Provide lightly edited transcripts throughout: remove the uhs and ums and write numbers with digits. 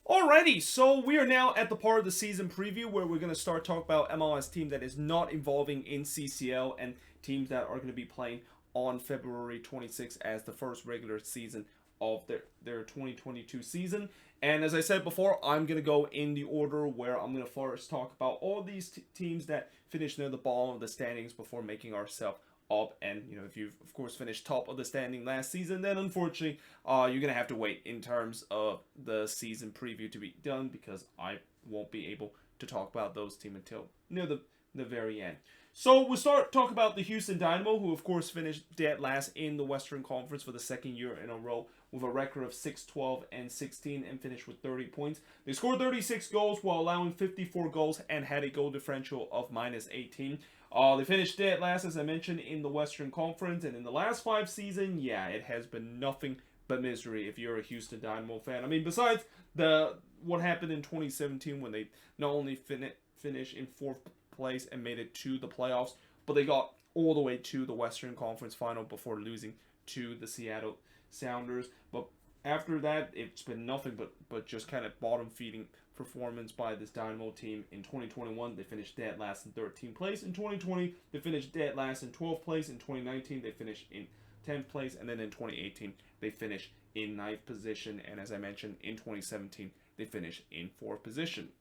Alrighty, so we are now at the part of the season preview where we're going to start talking about MLS team that is not involving in CCL and teams that are going to be playing on February 26th as the first regular season of their 2022 season. And as I said before, I'm going to go in the order where I'm going to first talk about all these teams that finished near the bottom of the standings before making ourselves up. And if you've of course finished top of the standing last season, then unfortunately you're gonna have to wait in terms of the season preview to be done, because I won't be able to talk about those teams until near the very end. So we'll start talk about the Houston Dynamo, who of course finished dead last in the Western Conference for the second year in a row with a record of 6-12-16 and finished with 30 points. They scored 36 goals while allowing 54 goals and had a goal differential of -18. They finished dead last, as I mentioned, in the Western Conference, and in the last 5 seasons, it has been nothing but misery if you're a Houston Dynamo fan. I mean, besides what happened in 2017 when they not only finished in fourth place and made it to the playoffs, but they got all the way to the Western Conference final before losing to the Seattle Sounders. But after that, it's been nothing but just kind of bottom feeding performance by this Dynamo team. In 2021, they finished dead last in 13th place. In 2020, they finished dead last in 12th place. In 2019, they finished in 10th place. And then in 2018, they finished in 9th position. And as I mentioned, in 2017, they finished in 4th position.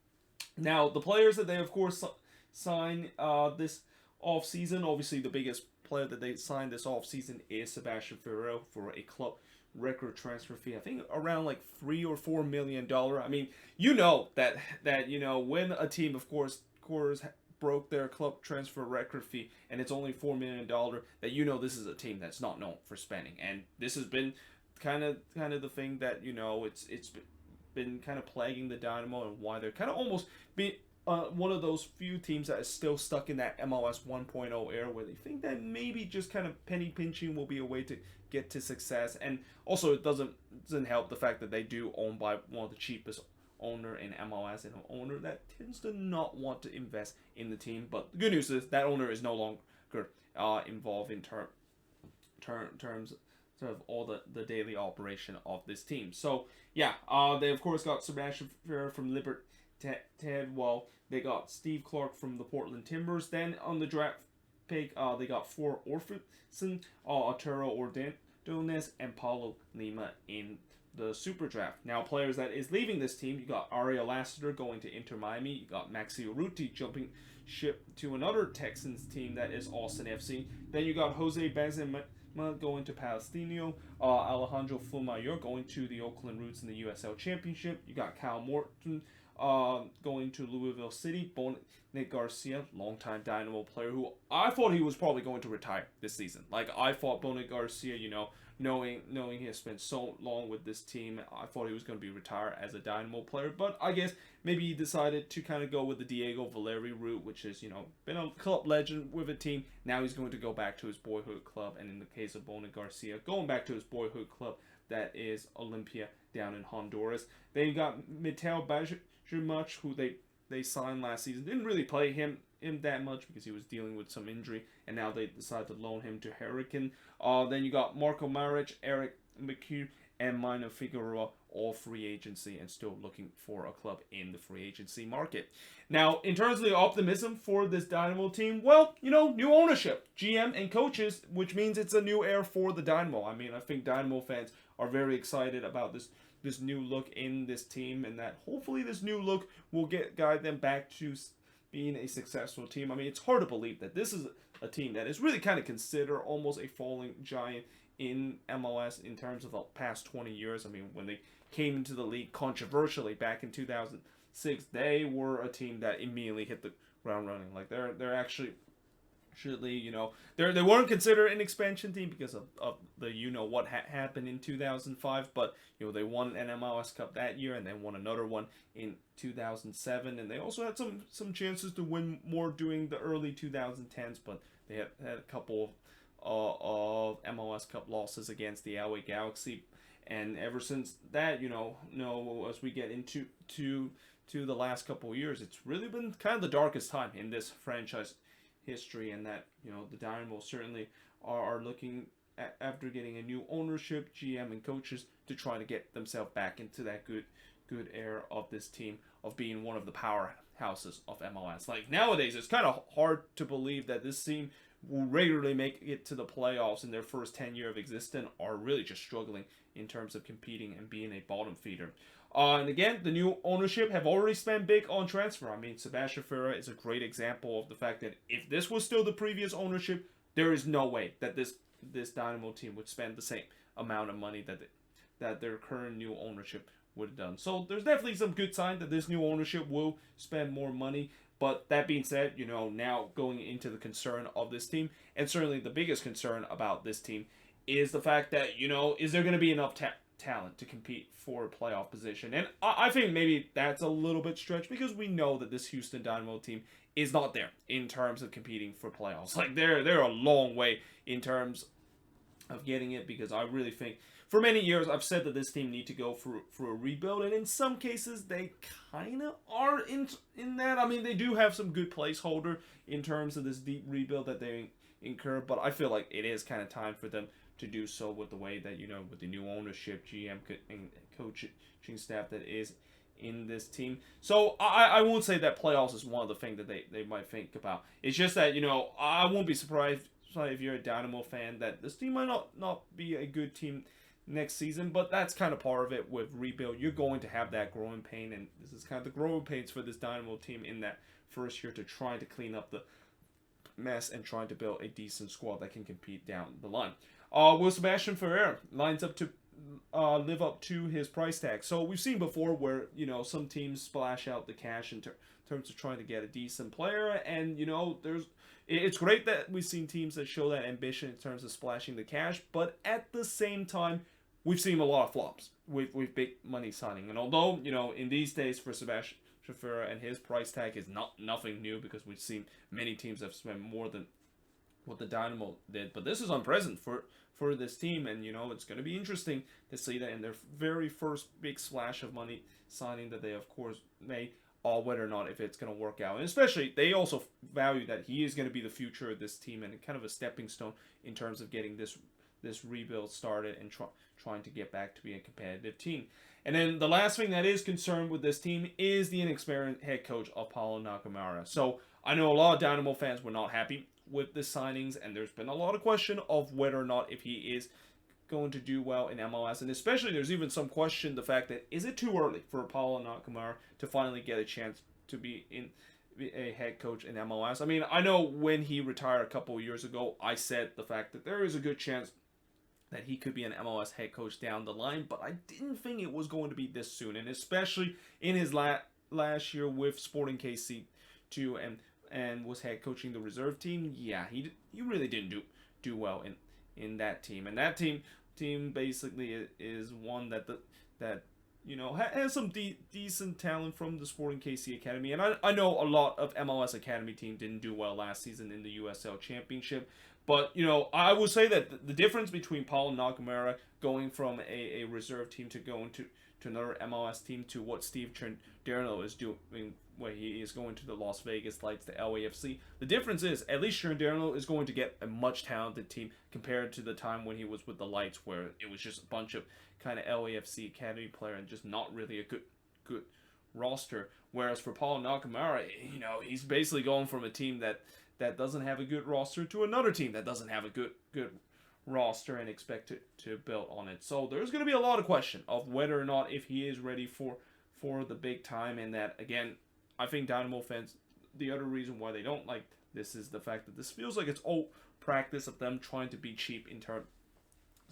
Now, the players that they, of course, signed this offseason, obviously the biggest player that they signed this offseason is Sebastian Vero for a club record transfer fee. I think around like $3 or $4 million. I mean, that when a team, of course broke their club transfer record fee and it's only $4 million, that this is a team that's not known for spending. And this has been kind of the thing that it's been kind of plaguing the Dynamo, and why they're kind of almost being one of those few teams that is still stuck in that MLS 1.0 era, where they think that maybe just kind of penny pinching will be a way to get to success. And also, it doesn't help the fact that they do own by one of the cheapest owner in MLS, and an owner that tends to not want to invest in the team. But the good news is that owner is no longer involved in terms of all the daily operation of this team. So they of course got Sebastian Vero from Liberty Ted. Well, they got Steve Clark from the Portland Timbers. Then on the draft pick, they got 4 Orphanson, Arturo Ordonez, and Paulo Lima in the Super Draft. Now, players that is leaving this team, you got Ariel Lassiter going to Inter Miami. You got Maxi Urruti jumping ship to another Texans team that is Austin FC. Then you got Jose Benzema going to Palestino, Alejandro Fumayor going to the Oakland Roots in the USL Championship. You got Kyle Morton going to Louisville City. Nick Garcia, longtime Dynamo player, who I thought he was probably going to retire this season. Like, I thought Bonet Garcia, knowing he has spent so long with this team, I thought he was going to be retired as a Dynamo player. But I guess maybe he decided to kind of go with the Diego Valeri route, which is, been a club legend with a team. Now he's going to go back to his boyhood club, and in the case of Bonet Garcia, going back to his boyhood club, that is Olympia down in Honduras. Then you got Mittel Bajamach, who they signed last season. Didn't really play him that much because he was dealing with some injury, and now they decided to loan him to Hurricane. Then you got Marco Maric, Eric McHugh, and Mino Figueroa, all free agency and still looking for a club in the free agency market. Now, in terms of the optimism for this Dynamo team, well, new ownership, GM and coaches, which means it's a new era for the Dynamo. I mean, I think Dynamo fans are very excited about this new look in this team, and that hopefully this new look will guide them back to being a successful team. I mean, it's hard to believe that this is a team that is really kind of considered almost a falling giant in MLS in terms of the past 20 years. I mean, when they came into the league controversially back in 2006, they were a team that immediately hit the ground running. Like, they're actually they weren't considered an expansion team because of the what happened in 2005, but they won an MLS Cup that year and then won another one in 2007, and they also had some chances to win more during the early 2010s, but they had a couple of MLS Cup losses against the LA Galaxy, and ever since that, as we get into the last couple of years, it's really been kind of the darkest time in this franchise history, and that the Dynamo certainly are looking after getting a new ownership, GM, and coaches to try to get themselves back into that good good air of this team of being one of the powerhouses of MLS. Like nowadays, it's kind of hard to believe that this team will regularly make it to the playoffs in their first 10 year of existence, are really just struggling in terms of competing and being a bottom feeder. And again, the new ownership have already spent big on transfer. I mean, Sebastian Vero is a great example of the fact that if this was still the previous ownership, there is no way that this Dynamo team would spend the same amount of money that their current new ownership would have done. So there's definitely some good sign that this new ownership will spend more money. But that being said, now going into the concern of this team, and certainly the biggest concern about this team is the fact that, is there going to be enough talent to compete for a playoff position? And I think maybe that's a little bit stretched, because we know that this Houston Dynamo team is not there in terms of competing for playoffs. Like they're a long way in terms of getting it, because I really think for many years I've said that this team need to go for a rebuild, and in some cases they kind of are in that. I mean, they do have some good placeholder in terms of this deep rebuild that they incur, but I feel like it is kind of time for them to do so with the way that, with the new ownership, GM and coaching staff that is in this team. So I won't say that playoffs is one of the things that they might think about. It's just that, I won't be surprised if you're a Dynamo fan that this team might not be a good team next season, but that's kind of part of it with rebuild. You're going to have that growing pain, and this is kind of the growing pains for this Dynamo team in that first year to try to clean up the mess and trying to build a decent squad that can compete down the line. Will Sebastian Vero lines up to live up to his price tag? So we've seen before where, some teams splash out the cash in terms of trying to get a decent player, and, it's great that we've seen teams that show that ambition in terms of splashing the cash, but at the same time, we've seen a lot of flops with big money signing. And although, in these days for Sebastian Vero and his price tag is nothing new, because we've seen many teams have spent more than what the Dynamo did, but this is unprecedented for this team, and it's going to be interesting to see that in their very first big splash of money signing that they of course made, whether or not if it's going to work out. And especially they also value that he is going to be the future of this team and kind of a stepping stone in terms of getting this rebuild started and trying to get back to be a competitive team. And then the last thing that is concerned with this team is the inexperienced head coach of Paulo Nakamura. So I know a lot of Dynamo fans were not happy with the signings, and there's been a lot of question of whether or not if he is going to do well in MLS, and especially there's even some question the fact that is it too early for Paulo Nakamura to finally get a chance to be a head coach in MLS. I mean, I know when he retired a couple of years ago, I said the fact that there is a good chance that he could be an MLS head coach down the line, but I didn't think it was going to be this soon, and especially in his last year with Sporting KC too, and was head coaching the reserve team. Yeah, he really didn't do well in that team, and that team basically is one that has some decent talent from the Sporting KC Academy, and I know a lot of MLS Academy team didn't do well last season in the USL Championship, but I would say that the difference between Paulo Nakamura going from a reserve team to going to another MLS team to what Steve Cherndero is doing, where he is going to the Las Vegas Lights, the LAFC. The difference is, at least Cherndero is going to get a much talented team compared to the time when he was with the Lights, where it was just a bunch of kind of LAFC Academy player and just not really a good roster. Whereas for Paulo Nakamura, he's basically going from a team that doesn't have a good roster to another team that doesn't have a good roster and expect to build on it. So there's going to be a lot of question of whether or not if he is ready for the big time, and that, again, I think Dynamo fans, the other reason why they don't like this is the fact that this feels like it's old practice of them trying to be cheap in terms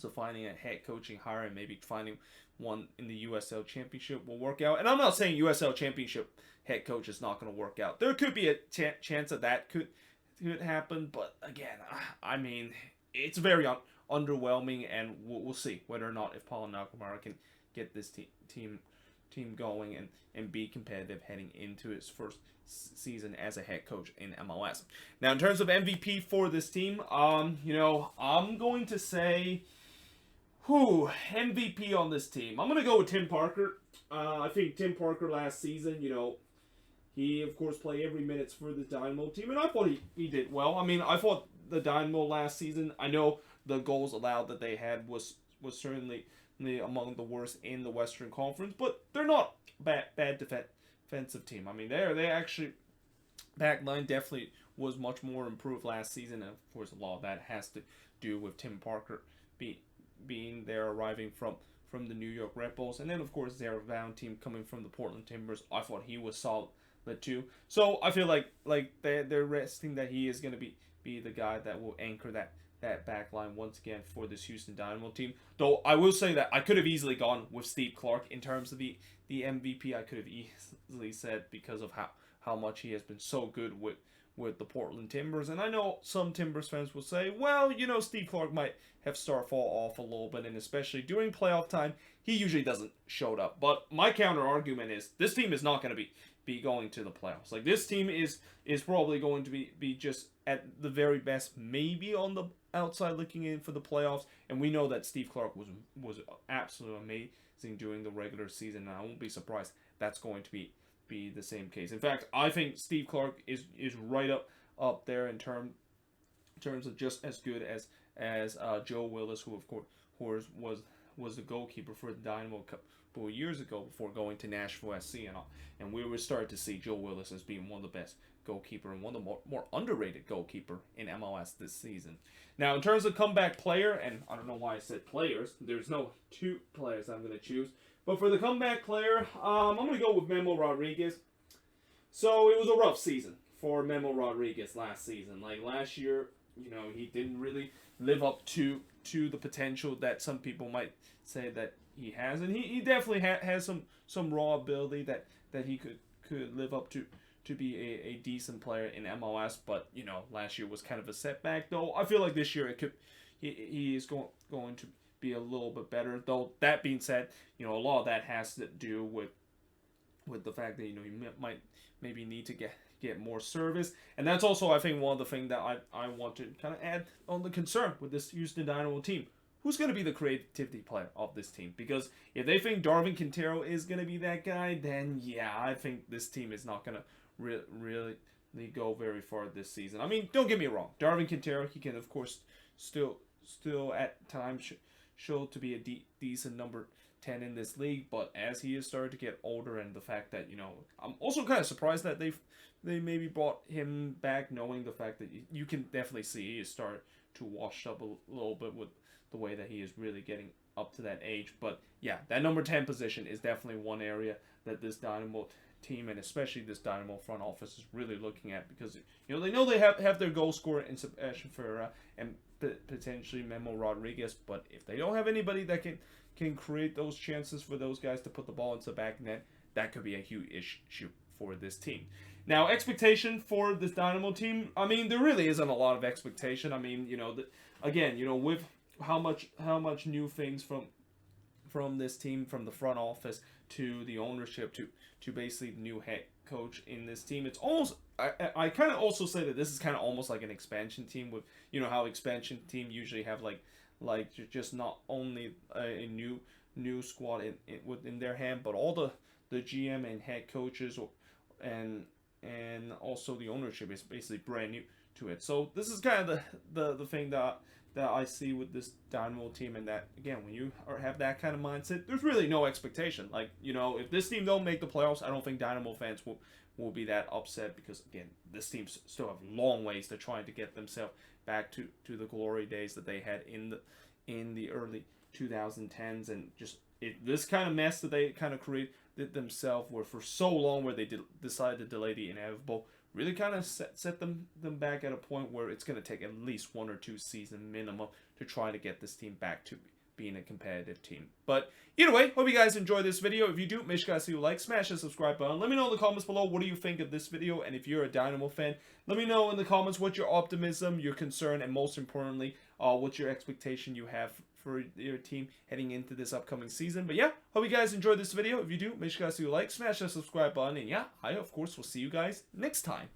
of finding a head coaching hire, and maybe finding one in the USL Championship will work out. And I'm not saying USL Championship head coach is not going to work out. There could be a chance that could happen, but again, I mean, it's very underwhelming, and we'll see whether or not if Paulo Nakamura can get this team going and be competitive heading into his first season as a head coach in MLS. Now, in terms of MVP for this team, I'm going to say, MVP on this team. I'm going to go with Tim Parker. I think Tim Parker last season, he, of course, played every minute for the Dynamo team, and I thought he did well. I mean, I thought the Dynamo last season, I know the goals allowed that they had was certainly among the worst in the Western Conference, but they're not bad defensive team. I mean, they actually back line definitely was much more improved last season, and of course a lot of that has to do with Tim Parker being there, arriving from the New York Red Bulls, and then of course their team coming from the Portland Timbers. I thought he was solid too. So I feel like they're resting that he is going to be the guy that will anchor that back line once again for this Houston Dynamo team. Though I will say that I could have easily gone with Steve Clark in terms of the MVP. I could have easily said, because of how much he has been so good with the Portland Timbers. And I know some Timbers fans will say, well, Steve Clark might have started fall off a little bit, and especially during playoff time, he usually doesn't show up. But my counter argument is this team is not going to be going to the playoffs. Like, this team is probably going to be just at the very best, maybe on the outside looking in for the playoffs. And we know that Steve Clark was absolutely amazing during the regular season, and I won't be surprised that's going to be the same case. In fact, I think Steve Clark is right up there in terms of just as good as Joe Willis, who of course was the goalkeeper for the Dynamo a couple of years ago before going to Nashville SC, and we were starting to see Joe Willis as being one of the best goalkeeper and one of the more underrated goalkeeper in MLS this season. Now, in terms of comeback player, and I don't know why I said players, there's no two players I'm going to choose. But for the comeback player, I'm going to go with Memo Rodriguez. So it was a rough season for Memo Rodriguez last season. Like last year, he didn't really live up to the potential that some people might say that he has. And he definitely has some raw ability that he could live up to be a decent player in MLS. But, last year was kind of a setback. Though I feel like this year he is going to be a little bit better. Though that being said, a lot of that has to do with the fact that you might maybe need to get more service, and that's also, I think, one of the things that I want to kind of add on the concern with this Houston Dynamo team. Who's going to be the creativity player of this team? Because if they think Darwin Quintero is going to be that guy, then yeah, I think this team is not going to really go very far this season. I mean, don't get me wrong, Darwin Quintero, he can of course still at times show to be a decent number 10 in this league, but as he is starting to get older, and the fact that I'm also kind of surprised that they maybe brought him back, knowing the fact that you can definitely see he is starting to wash up a little bit with the way that he is really getting up to that age. But yeah, that number 10 position is definitely one area that this Dynamo team, and especially this Dynamo front office, is really looking at, because they know they have their goal scorer in Sebastian Vero and potentially Memo Rodriguez, but if they don't have anybody that can create those chances for those guys to put the ball into the back net, that could be a huge issue for this team. Now, expectation for this Dynamo team, I mean, there really isn't a lot of expectation. I mean, with how much new things from this team, from the front office to the ownership to basically the new head coach in this team, it's almost, I kind of also say that this is kind of almost like an expansion team, with how expansion team usually have like just not only a new squad within their hand, but all the GM and head coaches and also the ownership is basically brand new to it. So this is kind of the thing that I see with this Dynamo team, and that, again, when you have that kind of mindset, there's really no expectation. Like, if this team don't make the playoffs, I don't think Dynamo fans will be that upset, because, again, this team still have long ways to trying to get themselves back to the glory days that they had in the early 2010s, and just this kind of mess that they kind of created themselves were for so long, where they decided to delay the inevitable, really kind of set them back at a point where it's going to take at least 1 or 2 season minimum to try to get this team back to being a competitive team. But either way, hope you guys enjoy this video. If you do, make sure you guys leave a like, smash the subscribe button. Let me know in the comments below, what do you think of this video? And if you're a Dynamo fan, let me know in the comments what your optimism, your concern, and most importantly, what's your expectation you have for your team heading into this upcoming season. But yeah, hope you guys enjoyed this video. If you do, make sure you guys leave a like, smash the subscribe button, and yeah, I of course will see you guys next time.